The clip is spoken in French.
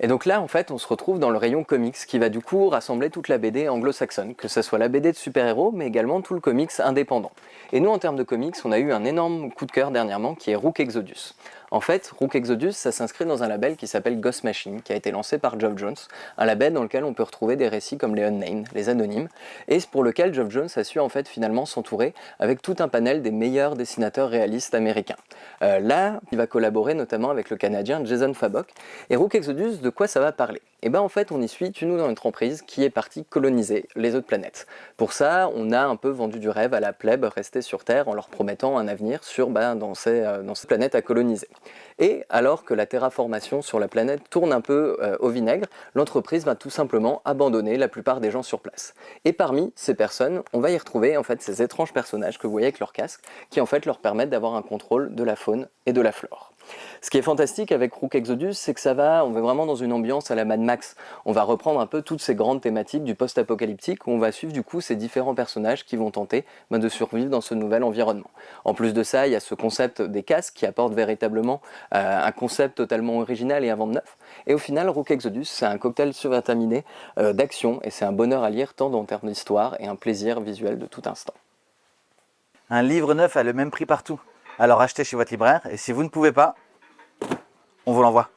Et donc là, en fait, on se retrouve dans le rayon comics qui va du coup rassembler toute la BD anglo-saxonne, que ce soit la BD de super-héros, mais également tout le comics indépendant. Et nous, en termes de comics, on a eu un énorme coup de cœur dernièrement qui est Rook Exodus. En fait, Rook Exodus, ça s'inscrit dans un label qui s'appelle Ghost Machine, qui a été lancé par Geoff Jones, un label dans lequel on peut retrouver des récits comme les Unnamed, les anonymes, et pour lequel Geoff Jones a su en fait finalement s'entourer avec tout un panel des meilleurs dessinateurs réalistes américains. Là, il va collaborer notamment avec le Canadien Jason Fabok. Et Rook Exodus, de quoi ça va parler? Et bien en fait, on y suit Tunu dans notre emprise qui est partie coloniser les autres planètes. Pour ça, on a un peu vendu du rêve à la plèbe restée sur Terre en leur promettant un avenir dans ces planètes à coloniser. Et alors que la terraformation sur la planète tourne un peu au vinaigre, l'entreprise va tout simplement abandonner la plupart des gens sur place. Et parmi ces personnes, on va y retrouver en fait ces étranges personnages que vous voyez avec leur casque, qui en fait leur permettent d'avoir un contrôle de la faune et de la flore. Ce qui est fantastique avec Rook Exodus, c'est que on va vraiment dans une ambiance à la Mad Max. On va reprendre un peu toutes ces grandes thématiques du post-apocalyptique où on va suivre du coup ces différents personnages qui vont tenter de survivre dans ce nouvel environnement. En plus de ça, il y a ce concept des casques qui apporte véritablement un concept totalement original et avant de neuf. Et au final, Rook Exodus, c'est un cocktail survitaminé d'action et c'est un bonheur à lire tant en termes d'histoire et un plaisir visuel de tout instant. Un livre neuf a le même prix partout. Alors achetez chez votre libraire et si vous ne pouvez pas, on vous l'envoie.